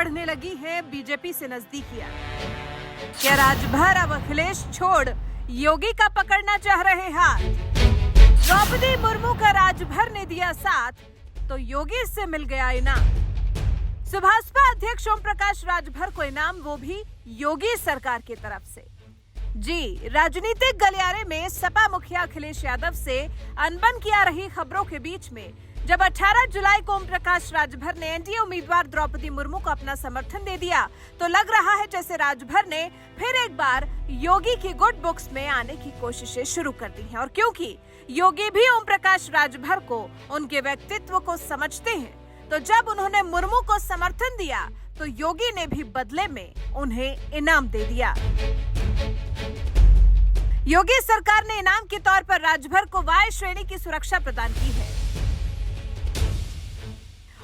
बढ़ने लगी है बीजेपी से नजदीकियां। क्या राजभर अब अखिलेश छोड़ योगी का पकड़ना चाह रहे हाथ? द्रौपदी मुर्मू का राजभर ने दिया साथ, तो योगी से मिल गया इनाम। सुभाषपा अध्यक्ष ओम प्रकाश राजभर को इनाम, वो भी योगी सरकार की तरफ से। जी, राजनीतिक गलियारे में सपा मुखिया अखिलेश यादव से अनबन की आ रही खबरों के बीच में जब 18 जुलाई को ओम प्रकाश राजभर ने एनडीए उम्मीदवार द्रौपदी मुर्मू को अपना समर्थन दे दिया, तो लग रहा है जैसे राजभर ने फिर एक बार योगी की गुड बुक्स में आने की कोशिशें शुरू कर दी हैं। और क्योंकि योगी भी ओम प्रकाश राजभर को, उनके व्यक्तित्व को समझते हैं, तो जब उन्होंने मुर्मू को समर्थन दिया तो योगी ने भी बदले में उन्हें इनाम दे दिया। योगी सरकार ने इनाम के तौर पर राजभर को वाई श्रेणी की सुरक्षा प्रदान की है।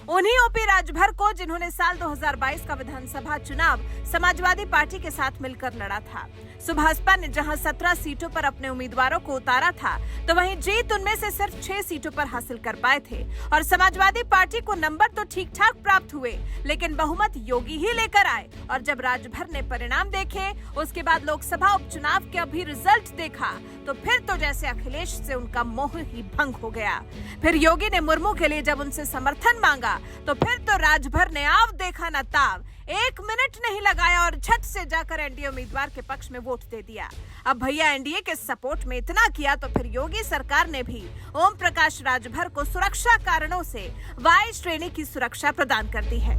उन्हीं ओपी राजभर को जिन्होंने साल 2022 का विधानसभा चुनाव समाजवादी पार्टी के साथ मिलकर लड़ा था। सुभाषपा ने जहां 17 सीटों पर अपने उम्मीदवारों को उतारा था, तो वहीं जीत उनमें से सिर्फ 6 सीटों पर हासिल कर पाए थे। और समाजवादी पार्टी को नंबर तो ठीक ठाक प्राप्त हुए, लेकिन बहुमत योगी ही लेकर आए। और जब राजभर ने परिणाम देखे, उसके बाद लोकसभा उपचुनाव के अभी रिजल्ट देखा, तो फिर तो जैसे अखिलेश से उनका मोह ही भंग हो गया। फिर योगी ने मुर्मू के लिए जब उनसे समर्थन मांगा, तो फिर तो राजभर ने आव देखा न ताव, 1 मिनट नहीं लगाया और झट से जाकर एनडीए उम्मीदवार के पक्ष में वोट दे दिया। अब भैया एनडीए के सपोर्ट में इतना किया, तो फिर योगी सरकार ने भी ओम प्रकाश राजभर को सुरक्षा कारणों से वाई श्रेणी की सुरक्षा प्रदान कर दी है।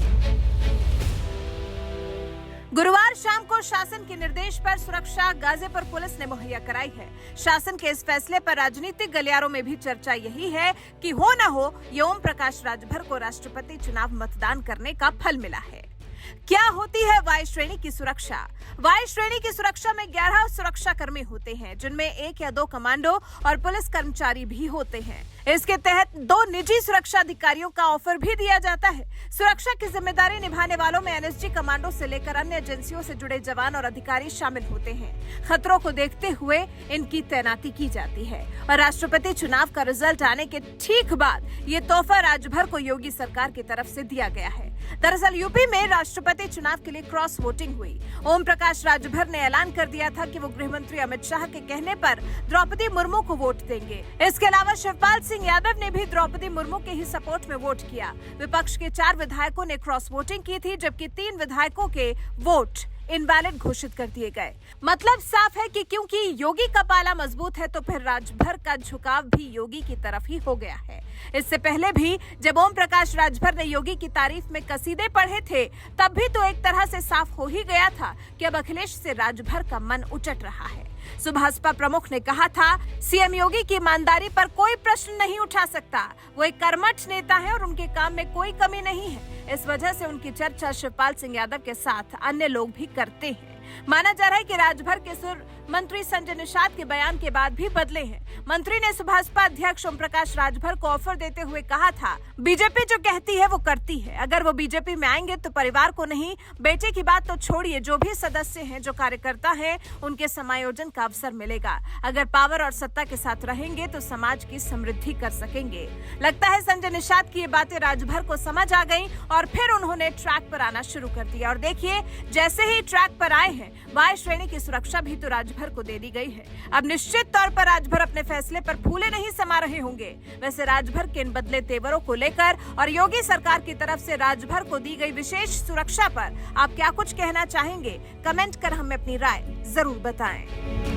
गुरुवार शाम को शासन के निर्देश पर सुरक्षा गाजीपुर पुलिस ने मुहैया कराई है। शासन के इस फैसले पर राजनीतिक गलियारों में भी चर्चा यही है कि हो न हो, ये ओम प्रकाश राजभर को राष्ट्रपति चुनाव मतदान करने का फल मिला है। क्या होती है वाई श्रेणी की सुरक्षा? वाई श्रेणी की सुरक्षा में 11 सुरक्षा कर्मी होते हैं, जिनमें 1 या 2 कमांडो और पुलिस कर्मचारी भी होते हैं। इसके तहत 2 निजी सुरक्षा अधिकारियों का ऑफर भी दिया जाता है। सुरक्षा की जिम्मेदारी निभाने वालों में एनएसजी कमांडो से लेकर अन्य एजेंसियों से जुड़े जवान और अधिकारी शामिल होते हैं। खतरों को देखते हुए इनकी तैनाती की जाती है। और राष्ट्रपति चुनाव का रिजल्ट आने के ठीक बाद ये तोहफा राजभर को योगी सरकार की तरफ से दिया गया है। दरअसल यूपी में राष्ट्रपति चुनाव के लिए क्रॉस वोटिंग हुई। ओम प्रकाश राजभर ने ऐलान कर दिया था कि वो गृह मंत्री अमित शाह के कहने पर द्रौपदी मुर्मू को वोट देंगे। इसके अलावा शिवपाल सिंह यादव ने भी द्रौपदी मुर्मू के ही सपोर्ट में वोट किया। विपक्ष के 4 विधायकों ने क्रॉस वोटिंग की थी, जबकि 3 विधायकों के वोट इनवैलिड घोषित कर दिए गए। मतलब साफ है कि क्योंकि योगी का पाला मजबूत है, तो फिर राजभर का झुकाव भी योगी की तरफ ही हो गया है। इससे पहले भी जब ओम प्रकाश राजभर ने योगी की तारीफ में कसीदे पढ़े थे, तब भी तो एक तरह से साफ हो ही गया था कि अब अखिलेश से राजभर का मन उचट रहा है। सुभाषपा प्रमुख ने कहा था, सीएम योगी की ईमानदारी पर कोई प्रश्न नहीं उठा सकता। वो एक कर्मठ नेता है और उनके काम में कोई कमी नहीं है। इस वजह से उनकी चर्चा शिवपाल सिंह यादव के साथ अन्य लोग भी करते हैं। माना जा रहा है कि राजभर के सुर मंत्री संजय निषाद के बयान के बाद भी बदले हैं। मंत्री ने सुभाषपा अध्यक्ष ओम प्रकाश राजभर को ऑफर देते हुए कहा था, बीजेपी जो कहती है वो करती है। अगर वो बीजेपी में आएंगे तो परिवार को नहीं, बेटे की बात तो छोड़िए, जो भी सदस्य हैं, जो कार्यकर्ता हैं, उनके समायोजन का अवसर मिलेगा। अगर पावर और सत्ता के साथ रहेंगे तो समाज की समृद्धि कर सकेंगे। लगता है संजय निषाद की ये बातें राजभर को समझ आ गई और फिर उन्होंने ट्रैक पर आना शुरू कर दिया। और देखिए, जैसे ही ट्रैक पर आए हैं, वाई श्रेणी की सुरक्षा भी तो राजभर को दे दी गई है। अब निश्चित तौर पर राजभर अपने फैसले पर फूले नहीं समा रहे होंगे। वैसे राजभर के इन बदले तेवरों को लेकर और योगी सरकार की तरफ से राजभर को दी गई विशेष सुरक्षा पर आप क्या कुछ कहना चाहेंगे? कमेंट कर हमें अपनी राय जरूर बताएं।